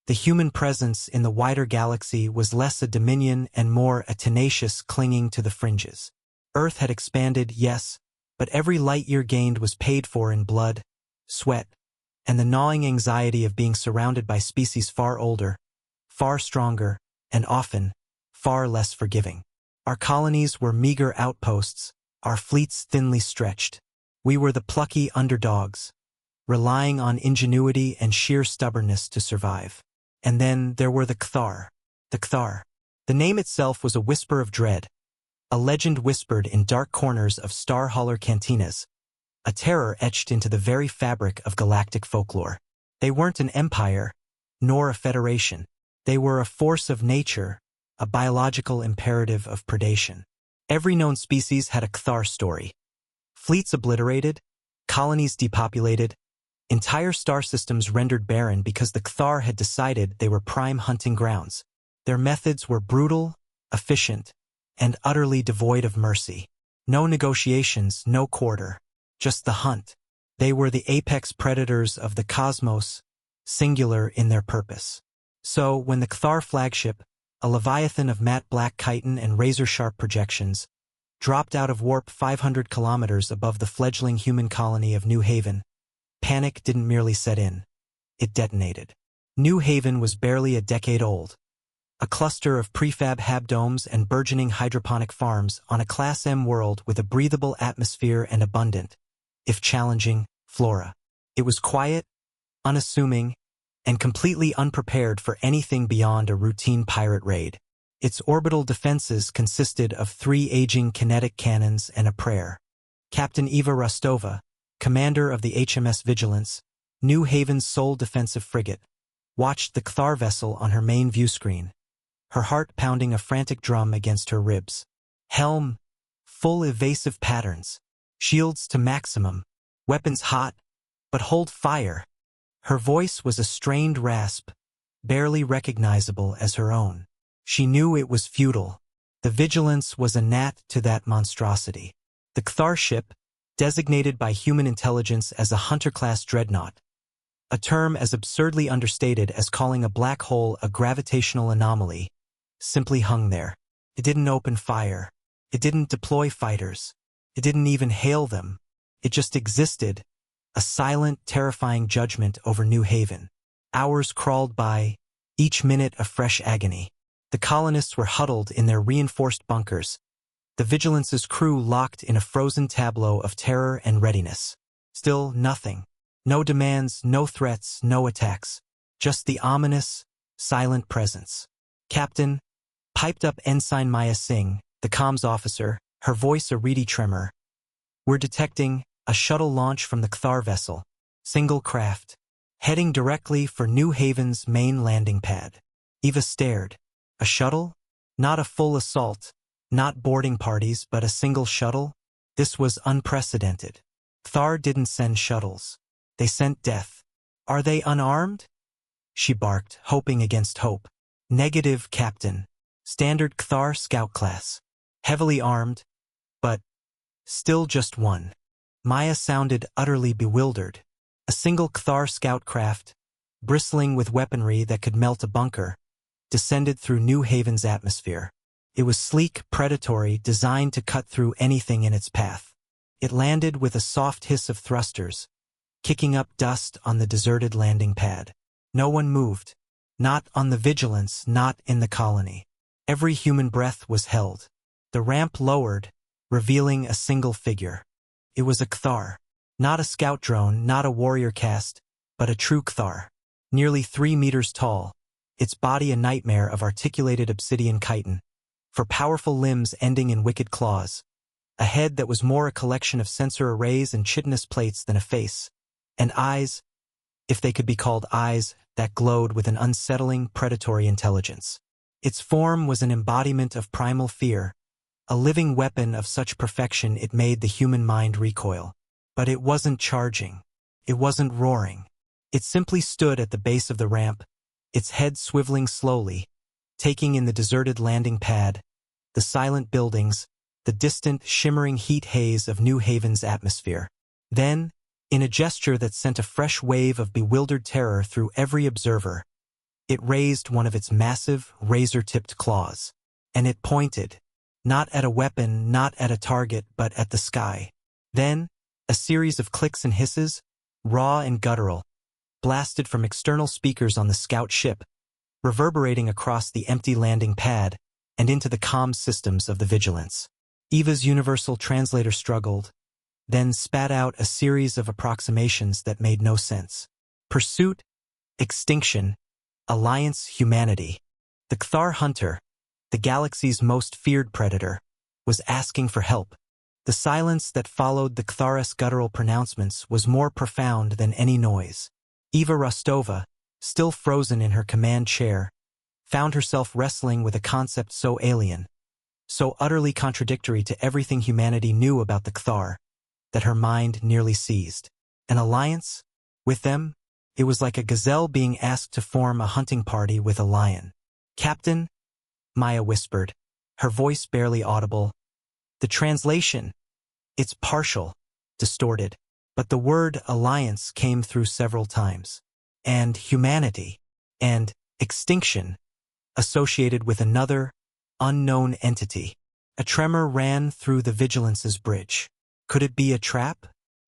The human presence in the wider galaxy was less a dominion and more a tenacious clinging to the fringes. Earth had expanded, yes, but every light year gained was paid for in blood, sweat, and the gnawing anxiety of being surrounded by species far older, far stronger, and often far less forgiving. Our colonies were meager outposts, our fleets thinly stretched. We were the plucky underdogs, relying on ingenuity and sheer stubbornness to survive. And then there were the Cthar. The Cthar. The name itself was a whisper of dread, a legend whispered in dark corners of star-holler cantinas, a terror etched into the very fabric of galactic folklore. They weren't an empire, nor a federation. They were a force of nature, a biological imperative of predation. Every known species had a Cthar story. Fleets obliterated, colonies depopulated, entire star systems rendered barren because the Cthar had decided they were prime hunting grounds. Their methods were brutal, efficient, and utterly devoid of mercy. No negotiations, no quarter, just the hunt. They were the apex predators of the cosmos, singular in their purpose. So, when the Cthar flagship, a leviathan of matte black chitin and razor-sharp projections, dropped out of warp 500 kilometers above the fledgling human colony of New Haven, panic didn't merely set in. It detonated. New Haven was barely a decade old. A cluster of prefab habdomes and burgeoning hydroponic farms on a Class M world with a breathable atmosphere and abundant, if challenging, flora. It was quiet, unassuming, and completely unprepared for anything beyond a routine pirate raid. Its orbital defenses consisted of 3 aging kinetic cannons and a prayer. Captain Eva Rostova, commander of the HMS Vigilance, New Haven's sole defensive frigate, watched the Cthar vessel on her main view screen, her heart pounding a frantic drum against her ribs. Helm, full evasive patterns, shields to maximum, weapons hot, but hold fire. Her voice was a strained rasp, barely recognizable as her own. She knew it was futile. The Vigilance was a gnat to that monstrosity. The Cthar ship, designated by human intelligence as a hunter-class dreadnought, a term as absurdly understated as calling a black hole a gravitational anomaly, simply hung there. It didn't open fire. It didn't deploy fighters. It didn't even hail them. It just existed, a silent, terrifying judgment over New Haven. Hours crawled by, each minute a fresh agony. The colonists were huddled in their reinforced bunkers, the Vigilance's crew locked in a frozen tableau of terror and readiness. Still nothing. No demands, no threats, no attacks. Just the ominous, silent presence. Captain, piped up Ensign Maya Singh, the comms officer, her voice a reedy tremor. We're detecting a shuttle launch from the Cthar vessel, single craft, heading directly for New Haven's main landing pad. Eva stared. A shuttle? Not a full assault, not boarding parties, but a single shuttle? This was unprecedented. Cthar didn't send shuttles. They sent death. Are they unarmed? She barked, hoping against hope. Negative, Captain. Standard Cthar scout class. Heavily armed, but still just one. Maya sounded utterly bewildered. A single Cthar scout craft, bristling with weaponry that could melt a bunker, descended through New Haven's atmosphere. It was sleek, predatory, designed to cut through anything in its path. It landed with a soft hiss of thrusters, kicking up dust on the deserted landing pad. No one moved. Not on the Vigilance, not in the colony. Every human breath was held. The ramp lowered, revealing a single figure. It was a Cthar. Not a scout drone, not a warrior caste, but a true Cthar. Nearly 3 meters tall, its body a nightmare of articulated obsidian chitin, for powerful limbs ending in wicked claws, a head that was more a collection of sensor arrays and chitinous plates than a face, and eyes, if they could be called eyes, that glowed with an unsettling, predatory intelligence. Its form was an embodiment of primal fear, a living weapon of such perfection it made the human mind recoil. But it wasn't charging. It wasn't roaring. It simply stood at the base of the ramp, its head swiveling slowly, taking in the deserted landing pad, the silent buildings, the distant, shimmering heat haze of New Haven's atmosphere. Then, in a gesture that sent a fresh wave of bewildered terror through every observer, It raised one of its massive, razor-tipped claws. And it pointed. Not at a weapon, not at a target, but at the sky. Then, a series of clicks and hisses, raw and guttural, blasted from external speakers on the scout ship, reverberating across the empty landing pad and into the comms systems of the Vigilance. Eva's universal translator struggled, then spat out a series of approximations that made no sense. Pursuit, extinction, alliance, humanity. The Cthar Hunter, the galaxy's most feared predator, was asking for help. The silence that followed the Cthar's guttural pronouncements was more profound than any noise. Eva Rostova, still frozen in her command chair, found herself wrestling with a concept so alien, so utterly contradictory to everything humanity knew about the Cthar, that her mind nearly seized. An alliance? With them? It was like a gazelle being asked to form a hunting party with a lion. "Captain?" Maya whispered, her voice barely audible. The translation. It's partial, distorted, but the word alliance came through several times. And humanity, and extinction, associated with another, unknown entity. A tremor ran through the Vigilance's bridge. Could it be a trap?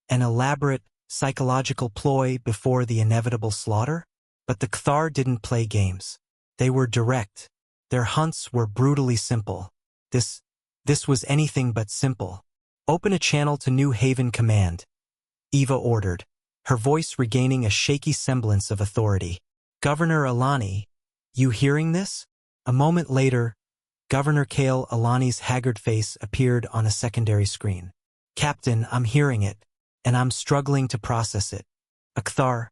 An elaborate, psychological ploy before the inevitable slaughter? But the Cthar didn't play games. They were direct. Their hunts were brutally simple. This was anything but simple. "Open a channel to New Haven Command," Eva ordered, her voice regaining a shaky semblance of authority. "Governor Alani, you hearing this?" A moment later, Governor Kale Alani's haggard face appeared on a secondary screen. "Captain, I'm hearing it, and I'm struggling to process it. A Cthar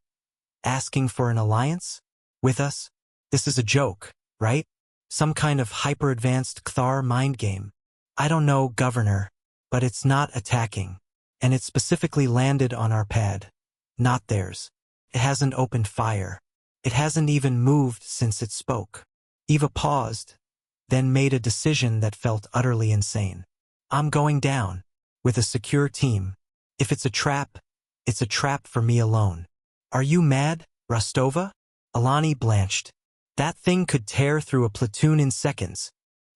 asking for an alliance? With us? This is a joke, right? Some kind of hyper-advanced Cthar mind game. I don't know, Governor, but it's not attacking, and it specifically landed on our pad. Not theirs. It hasn't opened fire. It hasn't even moved since it spoke." Eva paused, then made a decision that felt utterly insane. "I'm going down, with a secure team. If it's a trap for me alone." "Are you mad, Rostova?" Alani blanched. "That thing could tear through a platoon in seconds.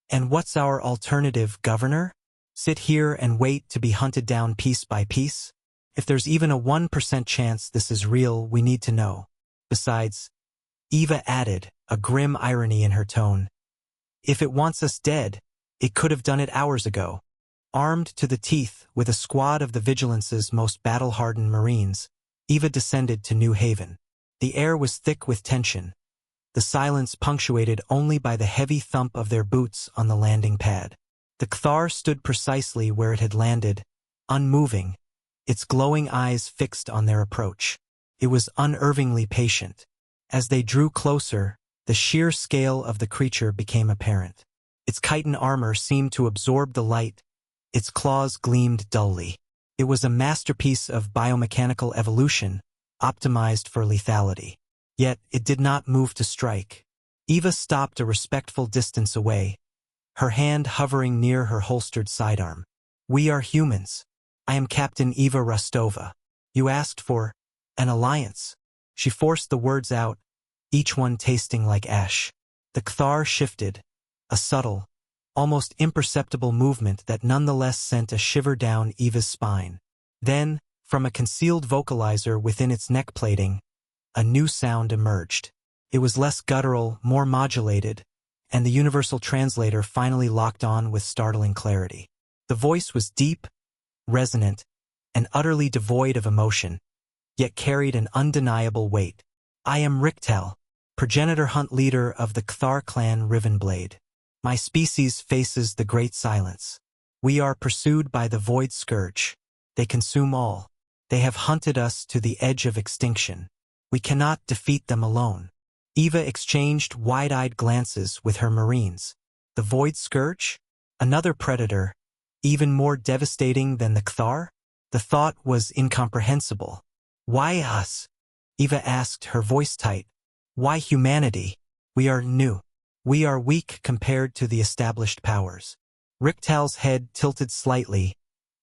And what's our alternative, Governor? Sit here and wait to be hunted down piece by piece? If there's even a 1% chance this is real, we need to know. Besides," Eva added, a grim irony in her tone, "if it wants us dead, it could have done it hours ago." Armed to the teeth with a squad of the Vigilance's most battle-hardened Marines, Eva descended to New Haven. The air was thick with tension, the silence punctuated only by the heavy thump of their boots on the landing pad. The Cthar stood precisely where it had landed, unmoving, its glowing eyes fixed on their approach. It was unervingly patient. As they drew closer, the sheer scale of the creature became apparent. Its chitin armor seemed to absorb the light, its claws gleamed dully. It was a masterpiece of biomechanical evolution, optimized for lethality. Yet it did not move to strike. Eva stopped a respectful distance away, her hand hovering near her holstered sidearm. "We are humans. I am Captain Eva Rostova. You asked for an alliance." She forced the words out, each one tasting like ash. The Cthar shifted, a subtle, almost imperceptible movement that nonetheless sent a shiver down Eva's spine. Then, from a concealed vocalizer within its neck plating, a new sound emerged. It was less guttural, more modulated, and the universal translator finally locked on with startling clarity. The voice was deep, resonant, and utterly devoid of emotion, yet carried an undeniable weight. "I am Rik'tal, progenitor hunt leader of the Cthar clan Rivenblade. My species faces the Great Silence. We are pursued by the Void Scourge. They consume all. They have hunted us to the edge of extinction. We cannot defeat them alone." Eva exchanged wide-eyed glances with her Marines. The Void Scourge? Another predator, even more devastating than the Cthar? The thought was incomprehensible. "Why us?" Eva asked, her voice tight. "Why humanity? We are new. We are weak compared to the established powers." Rik'tal's head tilted slightly,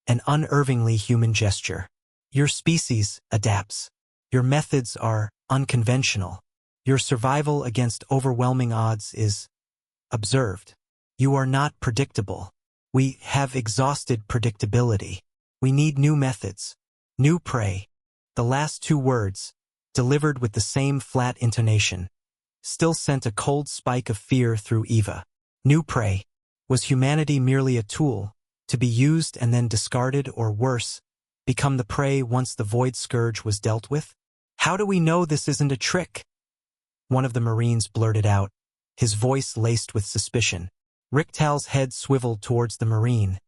an unervingly human gesture. "Your species adapts. Your methods are unconventional. Your survival against overwhelming odds is observed. You are not predictable. We have exhausted predictability. We need new methods. New prey. The last two words, delivered with the same flat intonation, still sent a cold spike of fear through Eva. New prey. Was humanity merely a tool, to be used and then discarded, or worse, become the prey once the Void Scourge was dealt with? How do we know this isn't a trick? One of the Marines blurted out, his voice laced with suspicion. Rik'tal's head swiveled towards the Marine,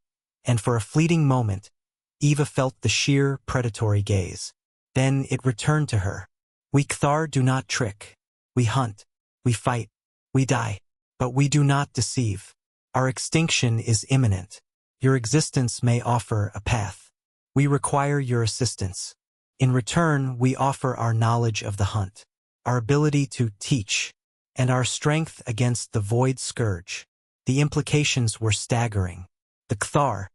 and for a fleeting moment, Eva felt the sheer, predatory gaze. Then it returned to her. We Kthar do not trick. We hunt. We fight. We die. But we do not deceive. Our extinction is imminent. Your existence may offer a path. We require your assistance. In return, we offer our knowledge of the hunt, our ability to teach, and our strength against the Void Scourge. The implications were staggering. The Kthar,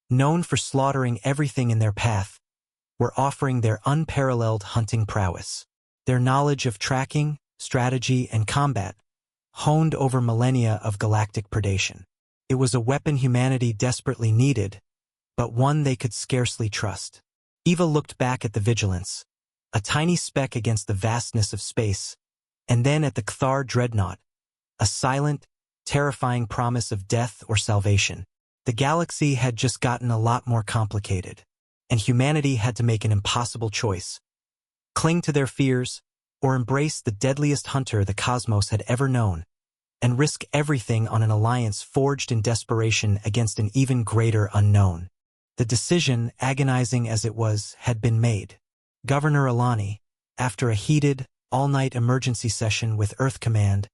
known for slaughtering everything in their path, were offering their unparalleled hunting prowess. Their knowledge of tracking, strategy, and combat, honed over millennia of galactic predation. It was a weapon humanity desperately needed, but one they could scarcely trust. Eva looked back at the Vigilance, a tiny speck against the vastness of space, and then at the Kthar dreadnought, a silent, terrifying promise of death or salvation. The galaxy had just gotten a lot more complicated, and humanity had to make an impossible choice. Cling to their fears, or embrace the deadliest hunter the cosmos had ever known, and risk everything on an alliance forged in desperation against an even greater unknown. The decision, agonizing as it was, had been made. Governor Alani, after a heated, all-night emergency session with Earth Command,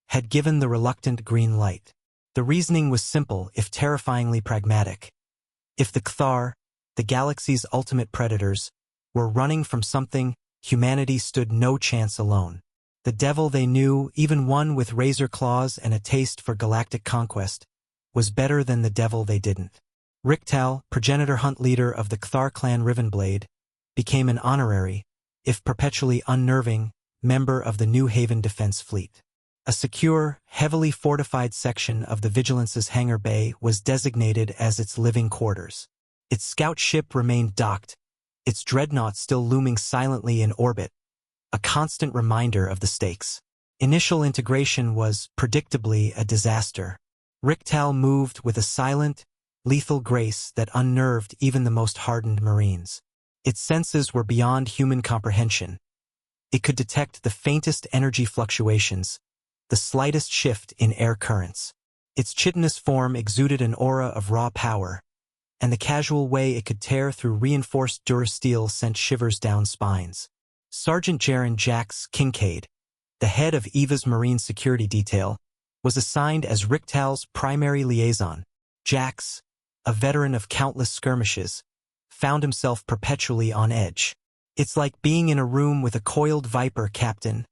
had given the reluctant green light. The reasoning was simple, if terrifyingly pragmatic. If the Kthar, the galaxy's ultimate predators, were running from something, humanity stood no chance alone. The devil they knew, even one with razor claws and a taste for galactic conquest, was better than the devil they didn't. Rik'tal, progenitor hunt leader of the Kthar clan Rivenblade, became an honorary, if perpetually unnerving, member of the New Haven Defense Fleet. A secure, heavily fortified section of the Vigilance's hangar bay was designated as its living quarters. Its scout ship remained docked, its dreadnought still looming silently in orbit, a constant reminder of the stakes. Initial integration was, predictably, a disaster. Rik'tal moved with a silent, lethal grace that unnerved even the most hardened Marines. Its senses were beyond human comprehension. It could detect the faintest energy fluctuations, the slightest shift in air currents. Its chitinous form exuded an aura of raw power, and the casual way it could tear through reinforced durasteel sent shivers down spines. Sergeant Jaren Jax Kincaid, the head of Eva's Marine security detail, was assigned as Rik'tal's primary liaison. Jax, a veteran of countless skirmishes, found himself perpetually on edge. "It's like being in a room with a coiled viper, Captain,"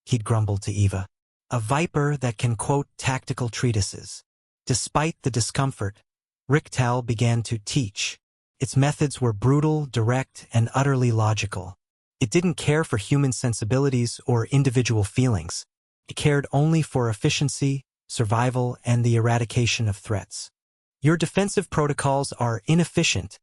he'd grumbled to Eva. "A viper that can quote tactical treatises." Despite the discomfort, Rik'tal began to teach. Its methods were brutal, direct, and utterly logical. It didn't care for human sensibilities or individual feelings. It cared only for efficiency, survival, and the eradication of threats. "Your defensive protocols are inefficient,"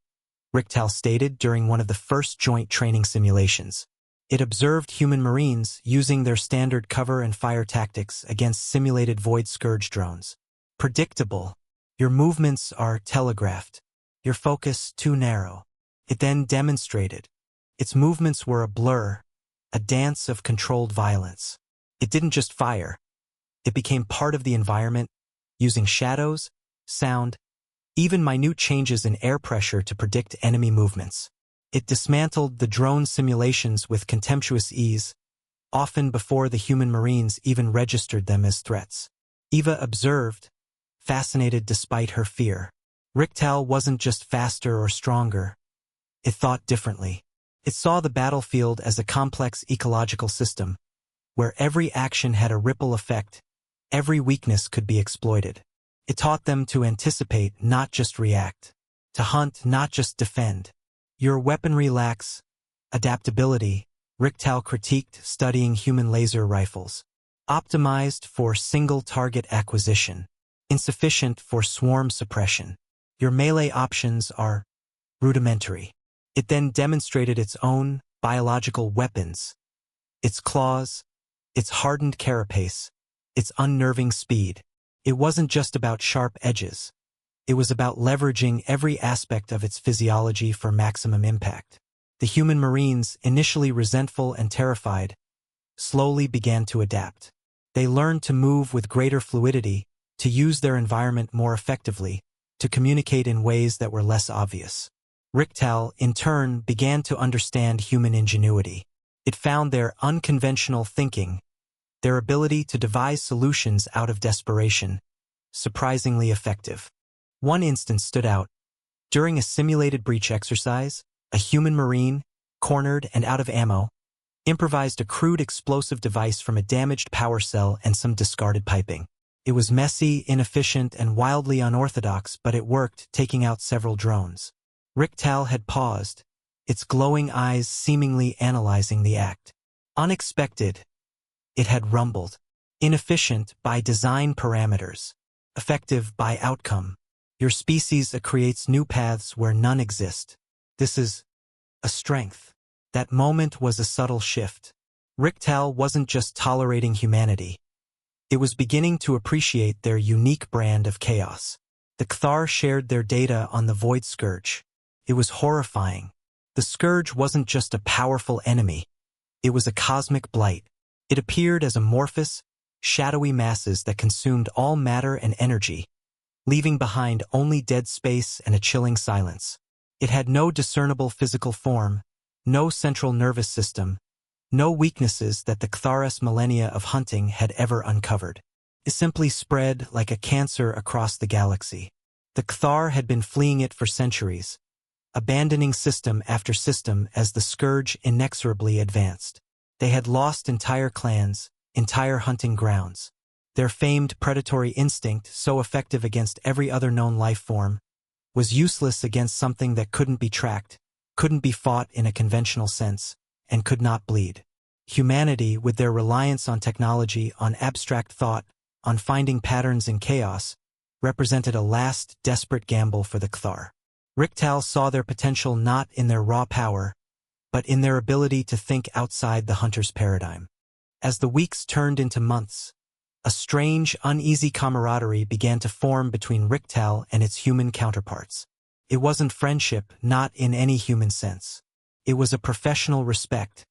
Rik'tal stated during one of the first joint training simulations. It observed human Marines using their standard cover and fire tactics against simulated Void Scourge drones. "Predictable. Your movements are telegraphed. Your focus too narrow." It then demonstrated. Its movements were a blur, a dance of controlled violence. It didn't just fire. It became part of the environment, using shadows, sound, even minute changes in air pressure to predict enemy movements. It dismantled the drone simulations with contemptuous ease, often before the human Marines even registered them as threats. Eva observed, fascinated despite her fear. Rik'tal wasn't just faster or stronger. It thought differently. It saw the battlefield as a complex ecological system, where every action had a ripple effect, every weakness could be exploited. It taught them to anticipate, not just react, to hunt, not just defend. Your weaponry lacks adaptability, Rik'tal critiqued studying human laser rifles. Optimized for single-target acquisition. Insufficient for swarm suppression. Your melee options are rudimentary. It then demonstrated its own biological weapons. Its claws, its hardened carapace, its unnerving speed. It wasn't just about sharp edges. It was about leveraging every aspect of its physiology for maximum impact. The human Marines, initially resentful and terrified, slowly began to adapt. They learned to move with greater fluidity, to use their environment more effectively, to communicate in ways that were less obvious. Rik'tal, in turn, began to understand human ingenuity. It found their unconventional thinking, their ability to devise solutions out of desperation, surprisingly effective. One instance stood out. During a simulated breach exercise, a human Marine, cornered and out of ammo, improvised a crude explosive device from a damaged power cell and some discarded piping. It was messy, inefficient, and wildly unorthodox, but it worked, taking out several drones. Rik'tal had paused, its glowing eyes seemingly analyzing the act. Unexpected, it had rumbled. Inefficient by design parameters. Effective by outcome. Your species creates new paths where none exist. This is a strength. That moment was a subtle shift. Rik'tal wasn't just tolerating humanity. It was beginning to appreciate their unique brand of chaos. The Cthar shared their data on the Void Scourge. It was horrifying. The Scourge wasn't just a powerful enemy. It was a cosmic blight. It appeared as amorphous, shadowy masses that consumed all matter and energy, leaving behind only dead space and a chilling silence. It had no discernible physical form, no central nervous system, no weaknesses that the Ctharis millennia of hunting had ever uncovered. It simply spread like a cancer across the galaxy. The Cthar had been fleeing it for centuries, abandoning system after system as the Scourge inexorably advanced. They had lost entire clans, entire hunting grounds. Their famed predatory instinct, so effective against every other known life form, was useless against something that couldn't be tracked, couldn't be fought in a conventional sense, and could not bleed. Humanity, with their reliance on technology, on abstract thought, on finding patterns in chaos, represented a last, desperate gamble for the Cthar. Rik'tal saw their potential not in their raw power, but in their ability to think outside the hunter's paradigm. As the weeks turned into months, a strange, uneasy camaraderie began to form between Rik'tal and its human counterparts. It wasn't friendship, not in any human sense. It was a professional respect,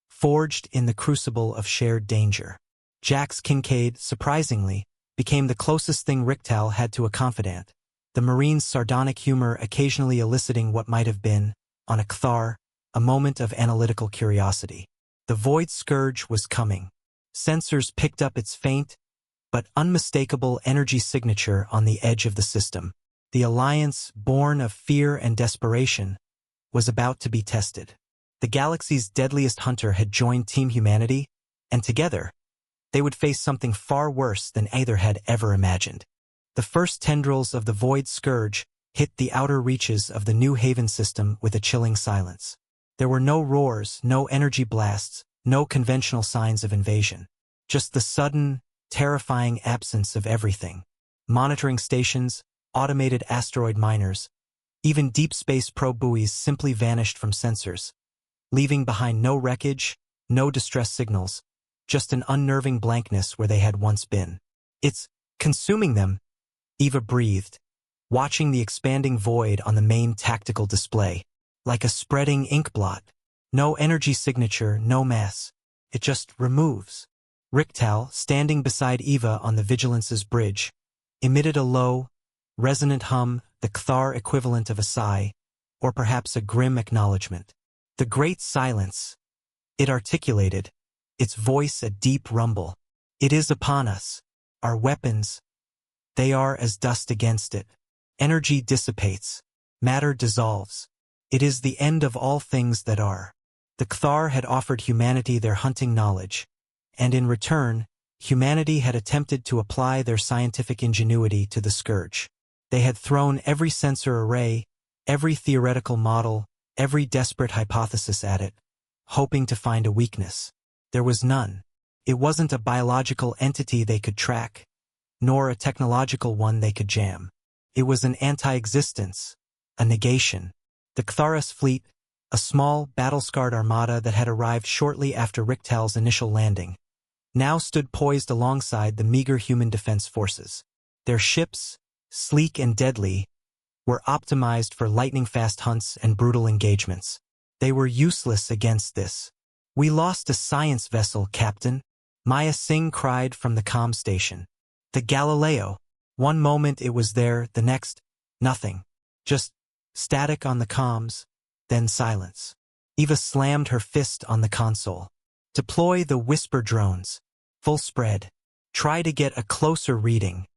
forged in the crucible of shared danger. Jax Kincaid, surprisingly, became the closest thing Rik'tal had to a confidant, the Marine's sardonic humor occasionally eliciting what might have been, on a Cthar, a moment of analytical curiosity. The Void Scourge was coming. Sensors picked up its faint, but unmistakable energy signature on the edge of the system. The alliance, born of fear and desperation, was about to be tested. The galaxy's deadliest hunter had joined Team Humanity, and together, they would face something far worse than either had ever imagined. The first tendrils of the Void Scourge hit the outer reaches of the New Haven system with a chilling silence. There were no roars, no energy blasts, no conventional signs of invasion. Just the sudden, terrifying absence of everything. Monitoring stations, automated asteroid miners, even deep space probe buoys simply vanished from sensors, leaving behind no wreckage, no distress signals, just an unnerving blankness where they had once been. It's consuming them, Eva breathed, watching the expanding void on the main tactical display, like a spreading ink blot. No energy signature, no mass. It just removes. Rik'tal, standing beside Eva on the Vigilance's bridge, emitted a low, resonant hum, the Cthar equivalent of a sigh, or perhaps a grim acknowledgement. The great silence, it articulated, its voice a deep rumble. It is upon us. Our weapons, they are as dust against it. Energy dissipates. Matter dissolves. It is the end of all things that are. The Cthar had offered humanity their hunting knowledge, and in return, humanity had attempted to apply their scientific ingenuity to the Scourge. They had thrown every sensor array, every theoretical model, every desperate hypothesis at it, hoping to find a weakness. There was none. It wasn't a biological entity they could track, nor a technological one they could jam. It was an anti-existence, a negation. The Ktharis fleet, a small, battle-scarred armada that had arrived shortly after Rik'tal's initial landing, now stood poised alongside the meager human defense forces. Their ships, sleek and deadly, were optimized for lightning-fast hunts and brutal engagements. They were useless against this. "We lost a science vessel, Captain," Maya Singh cried from the comm station. "The Galileo." One moment it was there, the next, nothing. Just static on the comms, then silence. Eva slammed her fist on the console. "Deploy the Whisper drones. Full spread. Try to get a closer reading."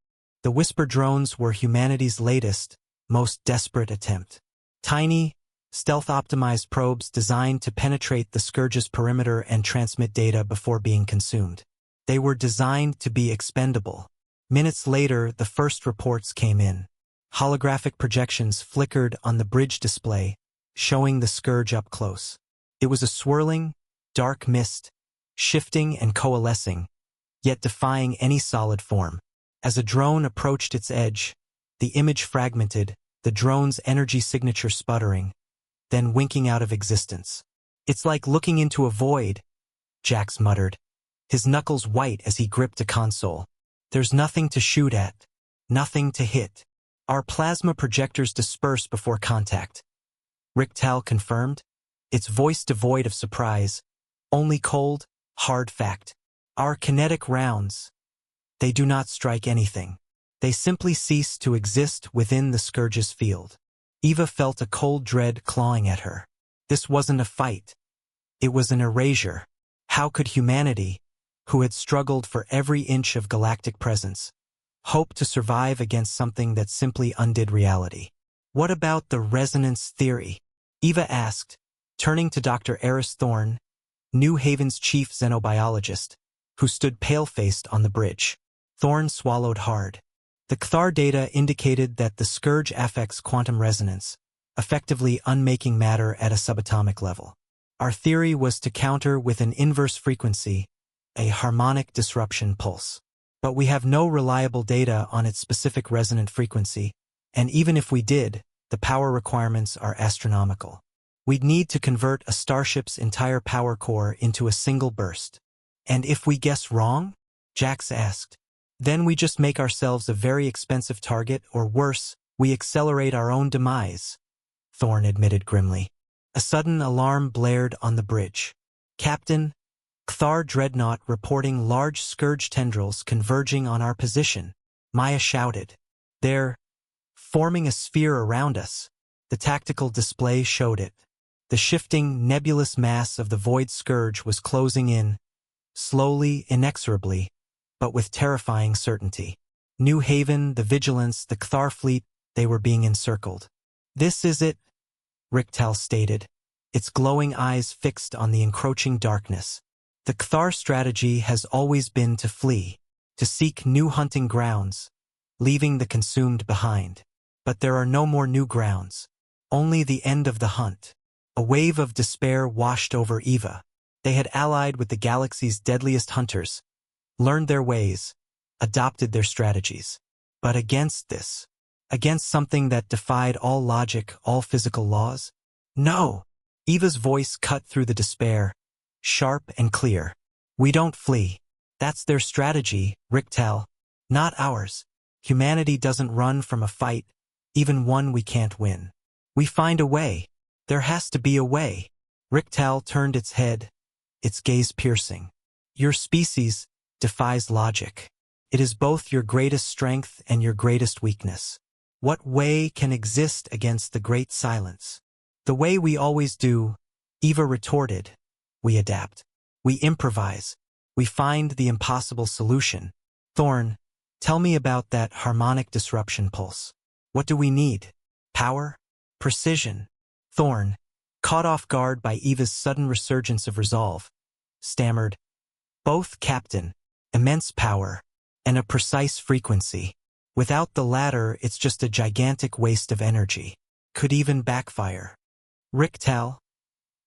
The Whisper drones were humanity's latest, most desperate attempt. Tiny, stealth-optimized probes designed to penetrate the Scourge's perimeter and transmit data before being consumed. They were designed to be expendable. Minutes later, the first reports came in. Holographic projections flickered on the bridge display, showing the Scourge up close. It was a swirling, dark mist, shifting and coalescing, yet defying any solid form. As a drone approached its edge, the image fragmented, the drone's energy signature sputtering, then winking out of existence. "It's like looking into a void," Jax muttered, his knuckles white as he gripped a console. "There's nothing to shoot at, nothing to hit. Our plasma projectors disperse before contact," Rik'tal confirmed, its voice devoid of surprise, only cold, hard fact. "Our kinetic rounds, they do not strike anything. They simply cease to exist within the Scourge's field." Eva felt a cold dread clawing at her. This wasn't a fight. It was an erasure. How could humanity, who had struggled for every inch of galactic presence, hope to survive against something that simply undid reality? "What about the resonance theory?" Eva asked, turning to Dr. Eris Thorne, New Haven's chief xenobiologist, who stood pale-faced on the bridge. Thorne swallowed hard. The Kthar data indicated that the Scourge affects quantum resonance, effectively unmaking matter at a subatomic level. Our theory was to counter with an inverse frequency, a harmonic disruption pulse. But we have no reliable data on its specific resonant frequency, and even if we did, the power requirements are astronomical. We'd need to convert a starship's entire power core into a single burst. "And if we guess wrong?" Jax asked. "Then we just make ourselves a very expensive target, or worse, we accelerate our own demise," Thorne admitted grimly. A sudden alarm blared on the bridge. "Captain, Kthar dreadnought reporting large Scourge tendrils converging on our position," Maya shouted. "They're forming a sphere around us." The tactical display showed it. The shifting, nebulous mass of the Void Scourge was closing in, slowly, inexorably, but with terrifying certainty. New Haven, the Vigilance, the Kthar fleet, they were being encircled. "This is it," Rik'tal stated, its glowing eyes fixed on the encroaching darkness. "The Kthar strategy has always been to flee, to seek new hunting grounds, leaving the consumed behind. But there are no more new grounds, only the end of the hunt." A wave of despair washed over Eva. They had allied with the galaxy's deadliest hunters, learned their ways, adopted their strategies. But against this, against something that defied all logic, all physical laws? No! Eva's voice cut through the despair, sharp and clear. "We don't flee. That's their strategy, Rik'tal, not ours. Humanity doesn't run from a fight, even one we can't win. We find a way. There has to be a way." Rik'tal turned its head, its gaze piercing. "Your species defies logic. It is both your greatest strength and your greatest weakness. What way can exist against the great silence?" "The way we always do," Eva retorted. "We adapt. We improvise. We find the impossible solution." "Thorne, tell me about that harmonic disruption pulse. What do we need? Power? Precision?" Thorne, caught off guard by Eva's sudden resurgence of resolve, stammered, "Both, Captain. Immense power, and a precise frequency. Without the latter, it's just a gigantic waste of energy. Could even backfire." "Rik'tal,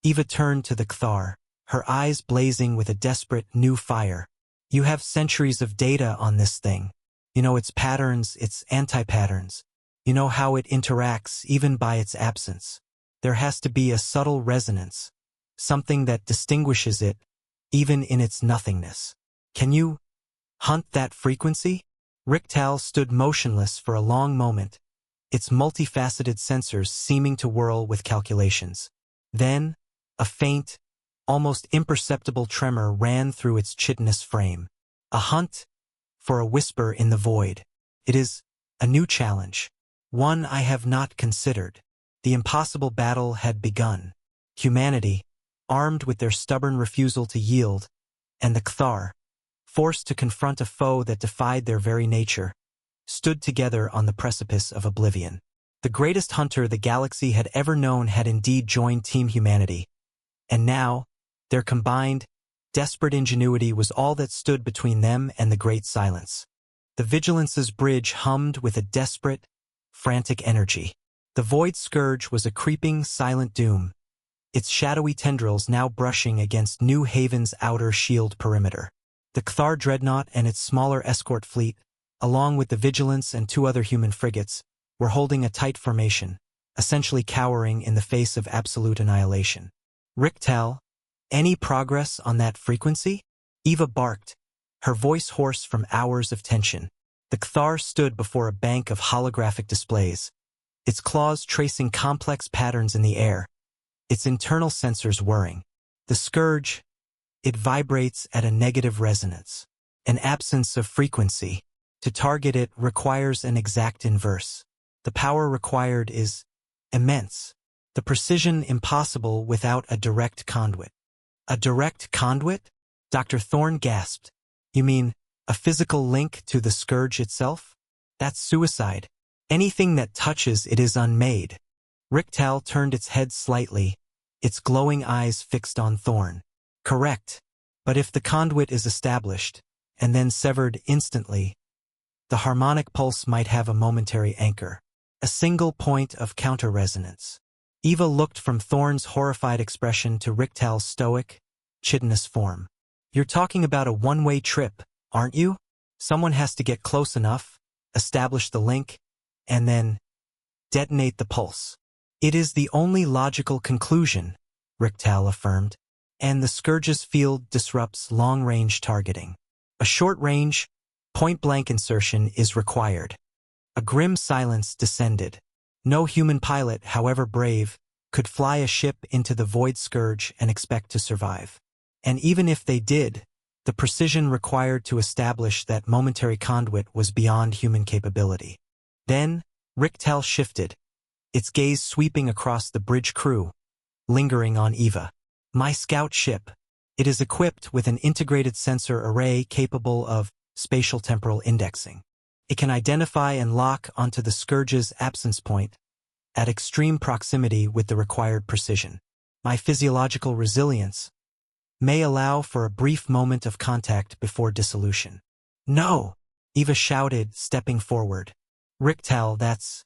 Eva turned to the Cthar, her eyes blazing with a desperate new fire. You have centuries of data on this thing. You know its patterns, its anti-patterns. You know how it interacts, even by its absence. There has to be a subtle resonance, something that distinguishes it, even in its nothingness. Can you hunt that frequency? Rik'tal stood motionless for a long moment, its multifaceted sensors seeming to whirl with calculations. Then, a faint, almost imperceptible tremor ran through its chitinous frame. A hunt for a whisper in the void. It is a new challenge, one I have not considered. The impossible battle had begun. Humanity, armed with their stubborn refusal to yield, and the Cthar, forced to confront a foe that defied their very nature, stood together on the precipice of oblivion. The greatest hunter the galaxy had ever known had indeed joined Team Humanity, and now, their combined, desperate ingenuity was all that stood between them and the great silence. The Vigilance's bridge hummed with a desperate, frantic energy. The Void Scourge was a creeping, silent doom, its shadowy tendrils now brushing against New Haven's outer shield perimeter. The Cthar dreadnought and its smaller escort fleet, along with the Vigilance and 2 other human frigates, were holding a tight formation, essentially cowering in the face of absolute annihilation. Rik'tal, any progress on that frequency? Eva barked, her voice hoarse from hours of tension. The Cthar stood before a bank of holographic displays, its claws tracing complex patterns in the air, its internal sensors whirring. The Scourge, it vibrates at a negative resonance, an absence of frequency. To target it requires an exact inverse. The power required is immense, the precision impossible without a direct conduit. A direct conduit? Dr. Thorne gasped. You mean a physical link to the Scourge itself? That's suicide. Anything that touches it is unmade. Rik'tal turned its head slightly, its glowing eyes fixed on Thorne. Correct. But if the conduit is established, and then severed instantly, the harmonic pulse might have a momentary anchor, a single point of counter-resonance. Eva looked from Thorne's horrified expression to Rik'tal's stoic, chitinous form. You're talking about a one-way trip, aren't you? Someone has to get close enough, establish the link, and then detonate the pulse. It is the only logical conclusion, Rik'tal affirmed, and the Scourge's field disrupts long-range targeting. A short-range, point-blank insertion is required. A grim silence descended. No human pilot, however brave, could fly a ship into the Void Scourge and expect to survive. And even if they did, the precision required to establish that momentary conduit was beyond human capability. Then, Rik'tal shifted, its gaze sweeping across the bridge crew, lingering on Eva. My scout ship. It is equipped with an integrated sensor array capable of spatial temporal indexing. It can identify and lock onto the Scourge's absence point at extreme proximity with the required precision. My physiological resilience may allow for a brief moment of contact before dissolution. No! Eva shouted, stepping forward. Rik'tal, that's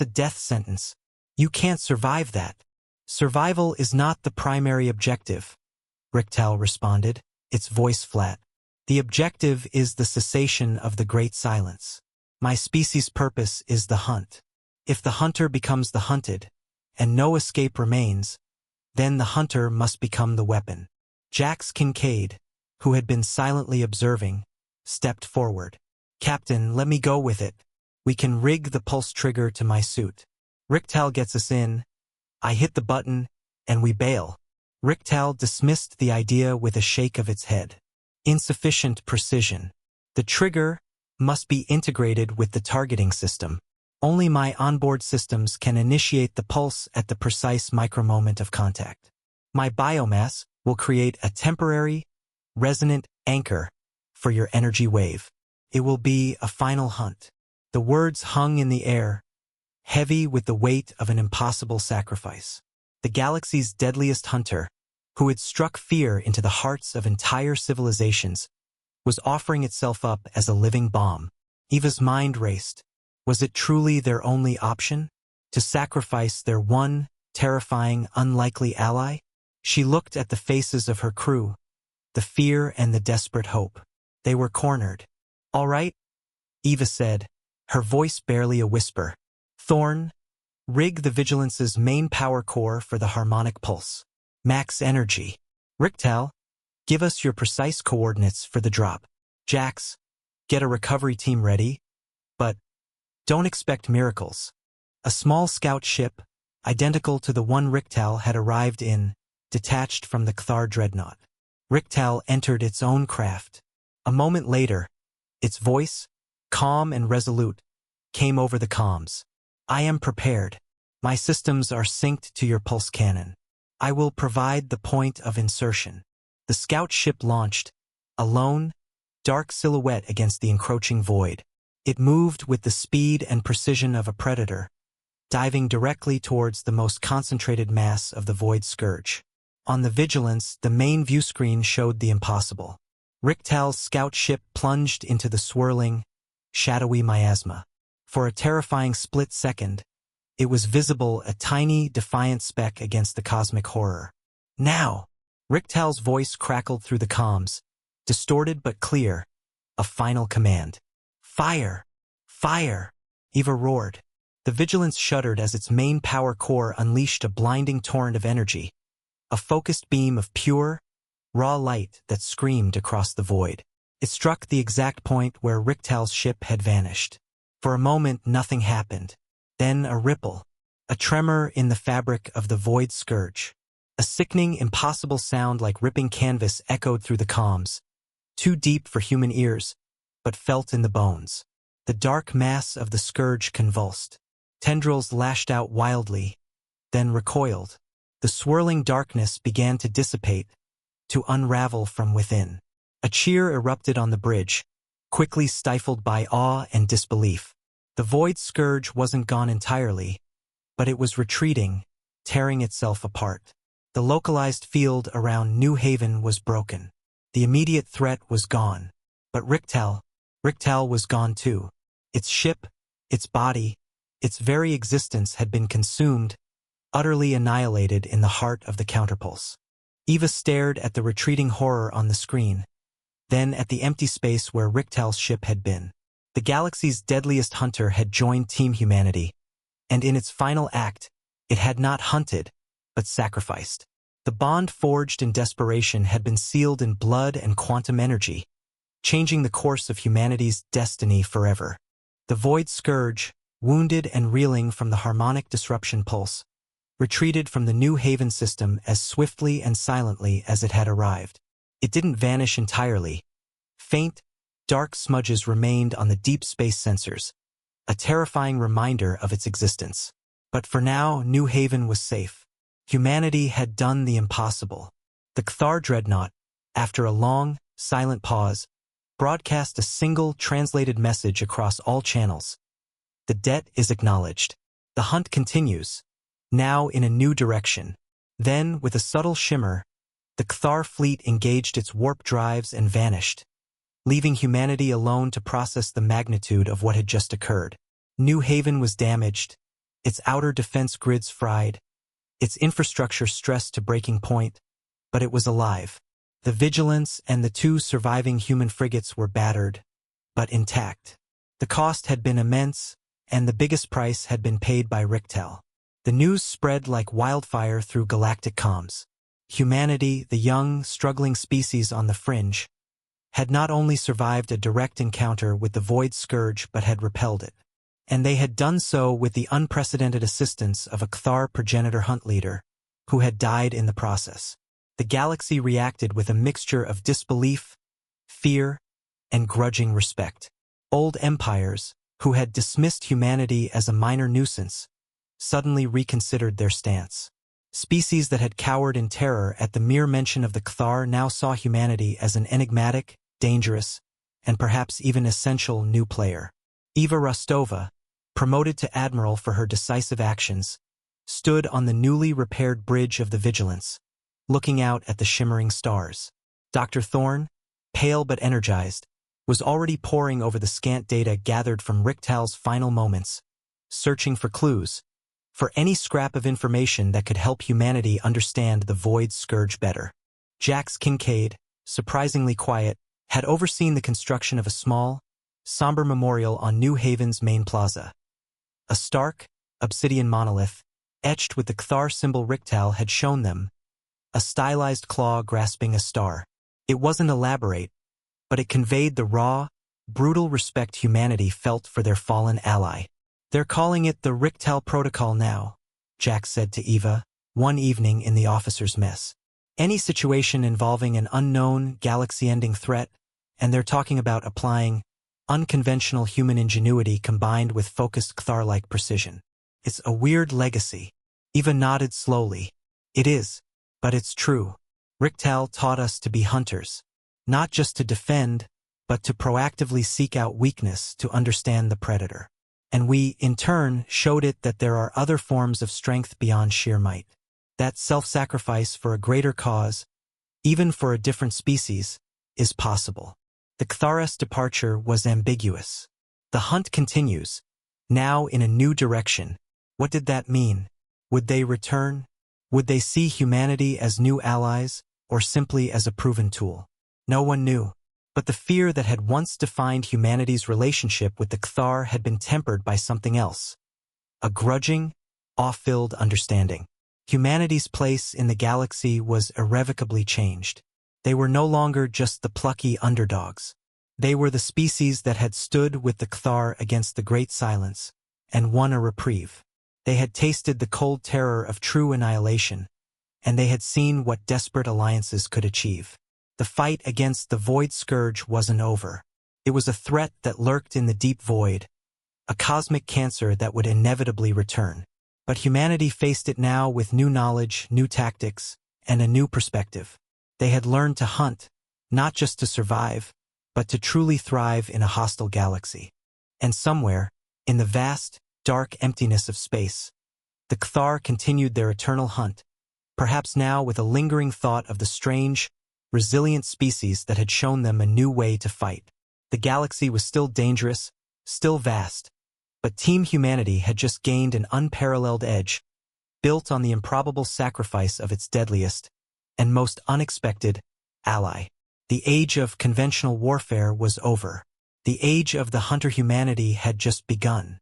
a death sentence. You can't survive that. Survival is not the primary objective, Rik'tal responded, its voice flat. The objective is the cessation of the great silence. My species' purpose is the hunt. If the hunter becomes the hunted, and no escape remains, then the hunter must become the weapon. Jax Kincaid, who had been silently observing, stepped forward. Captain, let me go with it. We can rig the pulse trigger to my suit. Rik'tal gets us in. I hit the button, and we bail. Rik'tal dismissed the idea with a shake of its head. Insufficient precision. The trigger must be integrated with the targeting system. Only my onboard systems can initiate the pulse at the precise micromoment of contact. My biomass will create a temporary, resonant anchor for your energy wave. It will be a final hunt. The words hung in the air, heavy with the weight of an impossible sacrifice. The galaxy's deadliest hunter, who had struck fear into the hearts of entire civilizations, was offering itself up as a living bomb. Eva's mind raced. Was it truly their only option? To sacrifice their one terrifying, unlikely ally? She looked at the faces of her crew, the fear and the desperate hope. They were cornered. "All right," Eva said, her voice barely a whisper. "Thorn, rig the Vigilance's main power core for the harmonic pulse. Max energy. Rik'tal, give us your precise coordinates for the drop. Jax, get a recovery team ready, but don't expect miracles." A small scout ship, identical to the one Rik'tal had arrived in, detached from the Cthar dreadnought. Rik'tal entered its own craft. A moment later, its voice, calm and resolute, came over the comms. "I am prepared. My systems are synced to your pulse cannon. I will provide the point of insertion." The scout ship launched, a lone, dark silhouette against the encroaching void. It moved with the speed and precision of a predator, diving directly towards the most concentrated mass of the Void Scourge. On the Vigilance, the main view screen showed the impossible. Rik'tal's scout ship plunged into the swirling, shadowy miasma. For a terrifying split second, it was visible, a tiny, defiant speck against the cosmic horror. "Now!" Rik'tal's voice crackled through the comms, distorted but clear, a final command. "Fire! Fire!" Eva roared. The Vigilance shuddered as its main power core unleashed a blinding torrent of energy, a focused beam of pure, raw light that screamed across the void. It struck the exact point where Rik'tal's ship had vanished. For a moment, nothing happened. Then a ripple, a tremor in the fabric of the Void Scourge. A sickening, impossible sound like ripping canvas echoed through the comms, too deep for human ears, but felt in the bones. The dark mass of the Scourge convulsed. Tendrils lashed out wildly, then recoiled. The swirling darkness began to dissipate, to unravel from within. A cheer erupted on the bridge, quickly stifled by awe and disbelief. The Void Scourge wasn't gone entirely, but it was retreating, tearing itself apart. The localized field around New Haven was broken. The immediate threat was gone. But Rik'tal was gone too. Its ship, its body, its very existence had been consumed, utterly annihilated in the heart of the counterpulse. Eva stared at the retreating horror on the screen, then at the empty space where Rik'tal's ship had been. The galaxy's deadliest hunter had joined Team Humanity, and in its final act, it had not hunted, but sacrificed. The bond forged in desperation had been sealed in blood and quantum energy, changing the course of humanity's destiny forever. The Void Scourge, wounded and reeling from the harmonic disruption pulse, retreated from the New Haven system as swiftly and silently as it had arrived. It didn't vanish entirely. Faint, dark smudges remained on the deep space sensors, a terrifying reminder of its existence. But for now, New Haven was safe. Humanity had done the impossible. The Cthar dreadnought, after a long, silent pause, broadcast a single translated message across all channels. "The debt is acknowledged. The hunt continues, now in a new direction." Then, with a subtle shimmer, the Cthar fleet engaged its warp drives and vanished, leaving humanity alone to process the magnitude of what had just occurred. New Haven was damaged, its outer defense grids fried, its infrastructure stressed to breaking point, but it was alive. The Vigilance and the two surviving human frigates were battered, but intact. The cost had been immense, and the biggest price had been paid by Rik'tal. The news spread like wildfire through galactic comms. Humanity, the young, struggling species on the fringe, had not only survived a direct encounter with the Void Scourge but had repelled it. And they had done so with the unprecedented assistance of a Cthar progenitor hunt leader, who had died in the process. The galaxy reacted with a mixture of disbelief, fear, and grudging respect. Old empires, who had dismissed humanity as a minor nuisance, suddenly reconsidered their stance. Species that had cowered in terror at the mere mention of the Cthar now saw humanity as an enigmatic, dangerous, and perhaps even essential new player. Eva Rostova, promoted to admiral for her decisive actions, stood on the newly repaired bridge of the Vigilance, looking out at the shimmering stars. Dr. Thorn, pale but energized, was already poring over the scant data gathered from Rik'tal's final moments, searching for clues, for any scrap of information that could help humanity understand the Void Scourge better. Jax Kincaid, surprisingly quiet, had overseen the construction of a small, somber memorial on New Haven's main plaza. A stark, obsidian monolith, etched with the Cthar symbol Rik'tal, had shown them, a stylized claw grasping a star. It wasn't elaborate, but it conveyed the raw, brutal respect humanity felt for their fallen ally. "They're calling it the Rik'tal Protocol now," Jax said to Eva, one evening in the officers' mess. "Any situation involving an unknown, galaxy-ending threat, and they're talking about applying unconventional human ingenuity combined with focused Cthar-like precision. It's a weird legacy." Eva nodded slowly. "It is, but it's true. Rik'tal taught us to be hunters, not just to defend, but to proactively seek out weakness to understand the predator. And we, in turn, showed it that there are other forms of strength beyond sheer might. That self-sacrifice for a greater cause, even for a different species, is possible." The Cthara's departure was ambiguous. The hunt continues, now in a new direction. What did that mean? Would they return? Would they see humanity as new allies, or simply as a proven tool? No one knew. But the fear that had once defined humanity's relationship with the Cthar had been tempered by something else. A grudging, awe-filled understanding. Humanity's place in the galaxy was irrevocably changed. They were no longer just the plucky underdogs. They were the species that had stood with the Cthar against the Great Silence and won a reprieve. They had tasted the cold terror of true annihilation, and they had seen what desperate alliances could achieve. The fight against the Void Scourge wasn't over. It was a threat that lurked in the deep void, a cosmic cancer that would inevitably return. But humanity faced it now with new knowledge, new tactics, and a new perspective. They had learned to hunt, not just to survive, but to truly thrive in a hostile galaxy. And somewhere, in the vast, dark emptiness of space, the Cthar continued their eternal hunt, perhaps now with a lingering thought of the strange, resilient species that had shown them a new way to fight. The galaxy was still dangerous, still vast, but Team Humanity had just gained an unparalleled edge, built on the improbable sacrifice of its deadliest and most unexpected ally. The age of conventional warfare was over. The age of the hunter humanity had just begun.